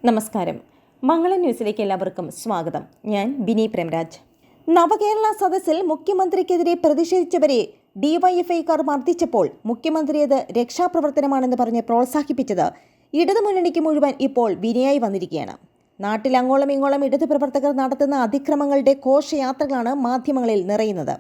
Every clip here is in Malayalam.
നമസ്കാരം. മംഗളം ന്യൂസിലേക്ക് എല്ലാവർക്കും സ്വാഗതം. ഞാൻ ബിനി പ്രേംരാജ്. നവകേരള സദസ്സിൽ മുഖ്യമന്ത്രിക്കെതിരെ പ്രതിഷേധിച്ചവരെ ഡിവൈഎഫ്ഐക്കാർ മർദ്ദിച്ചപ്പോൾ മുഖ്യമന്ത്രി അത് രക്ഷാപ്രവർത്തനമാണെന്ന് പറഞ്ഞ് പ്രോത്സാഹിപ്പിച്ചത് ഇടതുമുന്നണിക്ക് മുഴുവൻ ഇപ്പോൾ വിനയായി വന്നിരിക്കുകയാണ്. നാട്ടിൽ അങ്ങോളം ഇങ്ങോളം ഇടതു പ്രവർത്തകർ നടത്തുന്ന അതിക്രമങ്ങളുടെ ഘോഷയാത്രകളാണ് മാധ്യമങ്ങളിൽ നിറയുന്നത്.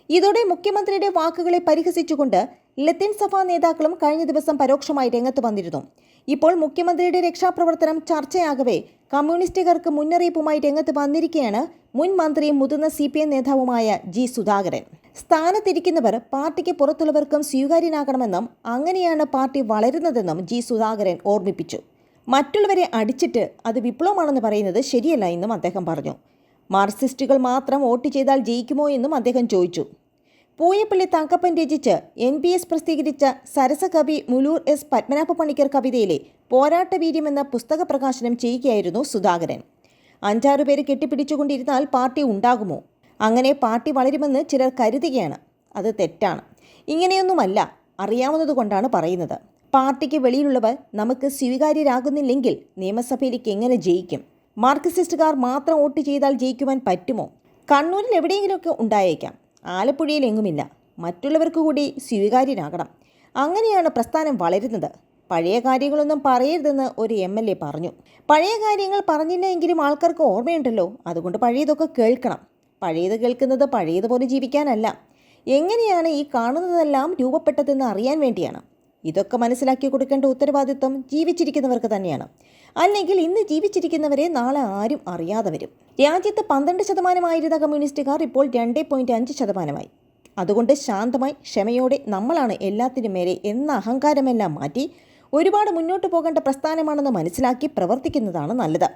ഇതോടെ മുഖ്യമന്ത്രിയുടെ വാക്കുകളെ പരിഹസിച്ചുകൊണ്ട് ലത്തീൻ സഭാ നേതാക്കളും കഴിഞ്ഞ ദിവസം പരോക്ഷമായി രംഗത്ത് വന്നിരുന്നു. ഇപ്പോൾ മുഖ്യമന്ത്രിയുടെ രക്ഷാപ്രവർത്തനം ചർച്ചയാകവേ കമ്മ്യൂണിസ്റ്റുകാർക്ക് മുന്നറിയിപ്പുമായി രംഗത്ത് വന്നിരിക്കുകയാണ് മുൻ മന്ത്രിയും മുതിർന്ന CPM നേതാവുമായ ജി സുധാകരൻ. സ്ഥാനത്തിരിക്കുന്നവർ പാർട്ടിക്ക് പുറത്തുള്ളവർക്കും സ്വീകാര്യനാകണമെന്നും അങ്ങനെയാണ് പാർട്ടി വളരുന്നതെന്നും ജി സുധാകരൻ ഓർമ്മിപ്പിച്ചു. മറ്റുള്ളവരെ അടിച്ചിട്ട് അത് വിപ്ലവമാണെന്ന് പറയുന്നത് ശരിയല്ല എന്നും അദ്ദേഹം പറഞ്ഞു. മാർക്സിസ്റ്റുകൾ മാത്രം വോട്ട് ചെയ്താൽ ജയിക്കുമോ എന്നും അദ്ദേഹം ചോദിച്ചു. പൂയപ്പള്ളി തങ്കപ്പൻ രചിച്ച് NPS പ്രസിദ്ധീകരിച്ച സരസകവി മുലൂർ S പത്മനാഭ പണിക്കർ കവിതയിലെ പോരാട്ടവീര്യം എന്ന പുസ്തക പ്രകാശനം ചെയ്യുകയായിരുന്നു സുധാകരൻ. 5-6 പേര് കെട്ടിപ്പിടിച്ചുകൊണ്ടിരുന്നാൽ പാർട്ടി ഉണ്ടാകുമോ? അങ്ങനെ പാർട്ടി വളരുമെന്ന് ചിലർ കരുതുകയാണ്. അത് തെറ്റാണ്. ഇങ്ങനെയൊന്നുമല്ല. അറിയാവുന്നതുകൊണ്ടാണ് പറയുന്നത്. പാർട്ടിക്ക് വെളിയിലുള്ളവർ നമുക്ക് സ്വീകാര്യരാകുന്നില്ലെങ്കിൽ നിയമസഭയിലേക്ക് എങ്ങനെ ജയിക്കും? മാർക്സിസ്റ്റുകാർ മാത്രം വോട്ട് ചെയ്താൽ ജയിക്കുവാൻ പറ്റുമോ? കണ്ണൂരിൽ എവിടെയെങ്കിലുമൊക്കെ ഉണ്ടായേക്കാം. ആലപ്പുഴയിൽ എങ്ങുമില്ല. മറ്റുള്ളവർക്ക് കൂടി സ്വീകാര്യനാകണം. അങ്ങനെയാണ് പ്രസ്ഥാനം വളരുന്നത്. പഴയ കാര്യങ്ങളൊന്നും പറയരുതെന്ന് ഒരു MLA പറഞ്ഞു. പഴയ കാര്യങ്ങൾ പറഞ്ഞില്ല എങ്കിലും ആൾക്കാർക്ക് ഓർമ്മയുണ്ടല്ലോ. അതുകൊണ്ട് പഴയതൊക്കെ കേൾക്കണം. പഴയത് കേൾക്കുന്നത് പഴയതുപോലെ ജീവിക്കാനല്ല, എങ്ങനെയാണ് ഈ കാണുന്നതെല്ലാം രൂപപ്പെട്ടതെന്ന് അറിയാൻ വേണ്ടിയാണ്. ഇതൊക്കെ മനസ്സിലാക്കി കൊടുക്കേണ്ട ഉത്തരവാദിത്വം ജീവിച്ചിരിക്കുന്നവർക്ക് തന്നെയാണ്. അല്ലെങ്കിൽ ഇന്ന് ജീവിച്ചിരിക്കുന്നവരെ നാളെ ആരും അറിയാതെ വരും. രാജ്യത്ത് 12% കമ്മ്യൂണിസ്റ്റുകാർ ഇപ്പോൾ 2.5%. അതുകൊണ്ട് ശാന്തമായി ക്ഷമയോടെ നമ്മളാണ് എല്ലാത്തിനും മേലെ എന്ന അഹങ്കാരമെല്ലാം മാറ്റി ഒരുപാട് മുന്നോട്ട് പോകേണ്ട പ്രസ്ഥാനമാണെന്ന് മനസ്സിലാക്കി പ്രവർത്തിക്കുന്നതാണ് നല്ലത്.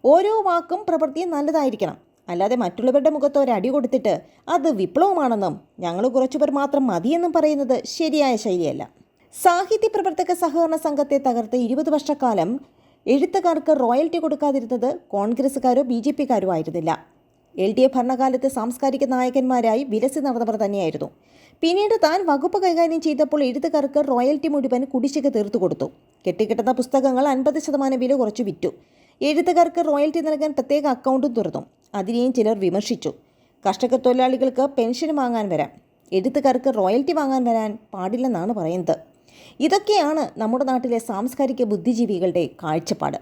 ഓരോ വാക്കും പ്രവൃത്തിയും നല്ലതായിരിക്കണം. അല്ലാതെ മറ്റുള്ളവരുടെ മുഖത്ത് ഒരടി കൊടുത്തിട്ട് അത് വിപ്ലവമാണെന്നും ഞങ്ങൾ കുറച്ചുപേർ മാത്രം മതിയെന്നും പറയുന്നത് ശരിയായ ശൈലിയല്ല. സാഹിത്യ പ്രവർത്തക സഹകരണ സംഘത്തെ തകർത്ത് 20 വർഷക്കാലം എഴുത്തുകാർക്ക് റോയൽറ്റി കൊടുക്കാതിരുന്നത് കോൺഗ്രസ്സുകാരോ BJPക്കാരോ ആയിരുന്നില്ല. LDF ഭരണകാലത്ത് സാംസ്കാരിക നായകന്മാരായി വിലസി നടന്നവർ തന്നെയായിരുന്നു. പിന്നീട് താൻ വകുപ്പ് കൈകാര്യം ചെയ്തപ്പോൾ എഴുത്തുകാർക്ക് റോയൽറ്റി മുഴുവൻ കുടിശ്ശിക തീർത്തു കൊടുത്തു. കെട്ടിക്കിട്ടുന്ന പുസ്തകങ്ങൾ 50% വില കുറച്ച് വിറ്റു. എഴുത്തുകാർക്ക് റോയൽറ്റി നൽകാൻ പ്രത്യേക അക്കൗണ്ടും തുറന്നു. അതിനെയും ചിലർ വിമർശിച്ചു. കർഷക തൊഴിലാളികൾക്ക് പെൻഷൻ വാങ്ങാൻ വരാം, എഴുത്തുകാർക്ക് റോയൽറ്റി വാങ്ങാൻ വരാൻ പാടില്ലെന്നാണ് പറയുന്നത്. ഇതൊക്കെയാണ് നമ്മുടെ നാട്ടിലെ സാംസ്കാരിക ബുദ്ധിജീവികളുടെ കാഴ്ചപ്പാട്.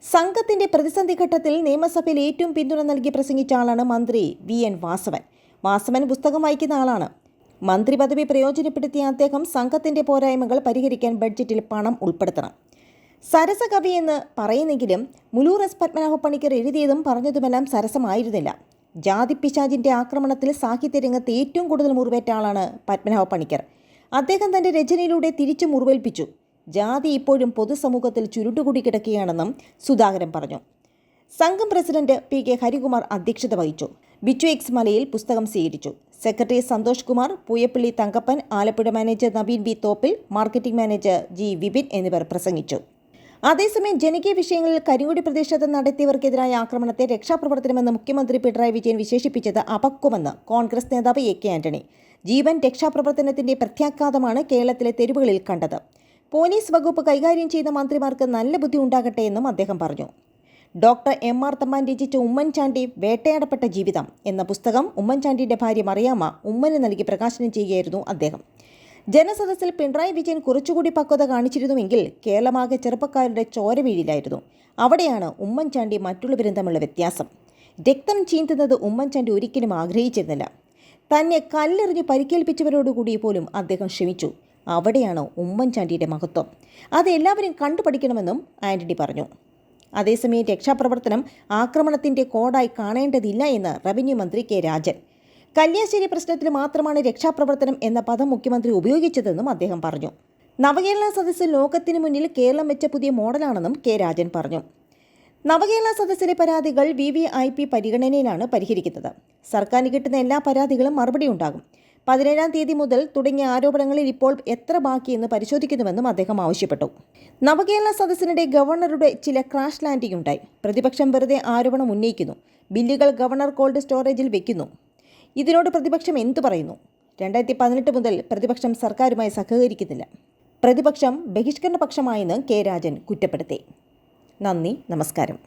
സംഘത്തിന്റെ പ്രതിസന്ധി ഘട്ടത്തിൽ നിയമസഭയിൽ ഏറ്റവും പിന്തുണ നൽകി പ്രസംഗിച്ച ആളാണ് മന്ത്രി VN വാസവൻ. വാസവൻ പുസ്തകം വായിക്കുന്ന ആളാണ്. മന്ത്രി പദവി പ്രയോജനപ്പെടുത്തിയ അദ്ദേഹം സംഘത്തിന്റെ പോരായ്മകൾ പരിഹരിക്കാൻ ബഡ്ജറ്റിൽ പണം ഉൾപ്പെടുത്തണം. സരസകവി എന്ന് പറയുന്നെങ്കിലും മുലൂർ S പത്മനാഭ പണിക്കർ എഴുതിയതും പറഞ്ഞതുമെല്ലാം സരസമായിരുന്നില്ല. ജാതിപ്പിശാചിന്റെ ആക്രമണത്തിൽ സാഹിത്യരംഗത്ത് ഏറ്റവും കൂടുതൽ മുറിവേറ്റ ആളാണ് പത്മനാഭ പണിക്കർ. അദ്ദേഹം തൻ്റെ രചനയിലൂടെ തിരിച്ചു മുറിവേൽപ്പിച്ചു. ജാതി ഇപ്പോഴും പൊതുസമൂഹത്തിൽ ചുരുട്ടുകൂടി കിടക്കുകയാണെന്നും സുധാകരൻ പറഞ്ഞു. സംഘം പ്രസിഡന്റ് PK ഹരികുമാർ അധ്യക്ഷത വഹിച്ചു. ബിച്ചു X മലയിൽ പുസ്തകം സ്വീകരിച്ചു. Secretary Santhosh Kumar, Pooyappally Thankappan, Alappuzha manager Naveen B Thoppil, marketing manager G Vipin എന്നിവർ പ്രസംഗിച്ചു. അതേസമയം ജനകീയ വിഷയങ്ങളിൽ കരിങ്കൊടി പ്രതിഷേധം നടത്തിയവർക്കെതിരായ ആക്രമണത്തെ രക്ഷാപ്രവർത്തനമെന്ന് മുഖ്യമന്ത്രി പിണറായി വിജയൻ വിശേഷിപ്പിച്ചത് അപക്വമെന്ന് കോൺഗ്രസ് നേതാവ് AK ആന്റണി. ജീവൻ രക്ഷാപ്രവർത്തനത്തിന്റെ പ്രത്യാഘാതമാണ് കേരളത്തിലെ തെരുവുകളിൽ കണ്ടത്. പോലീസ് വകുപ്പ് കൈകാര്യം ചെയ്ത മന്ത്രിമാർക്ക് നല്ല ബുദ്ധി ഉണ്ടാകട്ടെ എന്നും അദ്ദേഹം പറഞ്ഞു. ഡോക്ടർ MR തമ്പാൻ രചിച്ച ഉമ്മൻചാണ്ടി വേട്ടയാടപ്പെട്ട ജീവിതം എന്ന പുസ്തകം ഉമ്മൻചാണ്ടിയുടെ ഭാര്യ മറിയാമ്മ ഉമ്മന് നൽകി പ്രകാശനം ചെയ്യുകയായിരുന്നു അദ്ദേഹം. ജനസദസ്സിൽ പിണറായി വിജയൻ കുറച്ചുകൂടി പക്വത കാണിച്ചിരുന്നുവെങ്കിൽ കേരളമാകെ ചെറുപ്പക്കാരുടെ ചോര വീഴിലായിരുന്നു. അവിടെയാണ് ഉമ്മൻചാണ്ടി മറ്റുള്ളവരും തമ്മിലുള്ള വ്യത്യാസം. രക്തം ചീന്തുന്നത് ഉമ്മൻചാണ്ടി ഒരിക്കലും ആഗ്രഹിച്ചിരുന്നില്ല. തന്നെ കല്ലെറിഞ്ഞ് പരിക്കേൽപ്പിച്ചവരോടുകൂടി പോലും അദ്ദേഹം ക്ഷമിച്ചു. അവിടെയാണ് ഉമ്മൻചാണ്ടിയുടെ മഹത്വം. അത് എല്ലാവരും കണ്ടുപഠിക്കണമെന്നും ആന്റണി പറഞ്ഞു. അതേസമയം രക്ഷാപ്രവർത്തനം ആക്രമണത്തിന്റെ കോഡായി കാണേണ്ടതില്ല എന്ന് റവന്യൂ മന്ത്രി K രാജൻ. കല്യാശ്ശേരി പ്രശ്നത്തിൽ മാത്രമാണ് രക്ഷാപ്രവർത്തനം എന്ന പദം മുഖ്യമന്ത്രി ഉപയോഗിച്ചതെന്നും അദ്ദേഹം പറഞ്ഞു. നവകേരള സദസ്സ് ലോകത്തിന് മുന്നിൽ കേരളം വെച്ച പുതിയ മോഡലാണെന്നും K രാജൻ പറഞ്ഞു. നവകേരള സദസ്സിലെ പരാതികൾ VVIP പരിഗണനയിലാണ് പരിഹരിക്കുന്നത്. സർക്കാരിന് കിട്ടുന്ന എല്ലാ പരാതികളും മറുപടി ഉണ്ടാകും. 17-ാം തീയതി മുതൽ തുടങ്ങിയ ആരോപണങ്ങളിൽ ഇപ്പോൾ എത്ര ബാക്കിയെന്ന് പരിശോധിക്കുന്നുവെന്നും അദ്ദേഹം ആവശ്യപ്പെട്ടു. നവകേരള സദസ്സിനിടെ ഗവർണറുടെ ചില ക്രാഷ് ലാൻഡിംഗ് ഉണ്ടായി. പ്രതിപക്ഷം വെറുതെ ആരോപണം ഉന്നയിക്കുന്നു. ബില്ലുകൾ ഗവർണർ കോൾഡ് സ്റ്റോറേജിൽ വെക്കുന്നു. ഇതിനോട് പ്രതിപക്ഷം എന്തു പറയുന്നു? 2018 മുതൽ പ്രതിപക്ഷം സർക്കാരുമായി സഹകരിക്കുന്നില്ല. പ്രതിപക്ഷം ബഹിഷ്കരണപക്ഷമായെന്ന് K രാജൻ കുറ്റപ്പെടുത്തി. നന്ദി, നമസ്കാരം.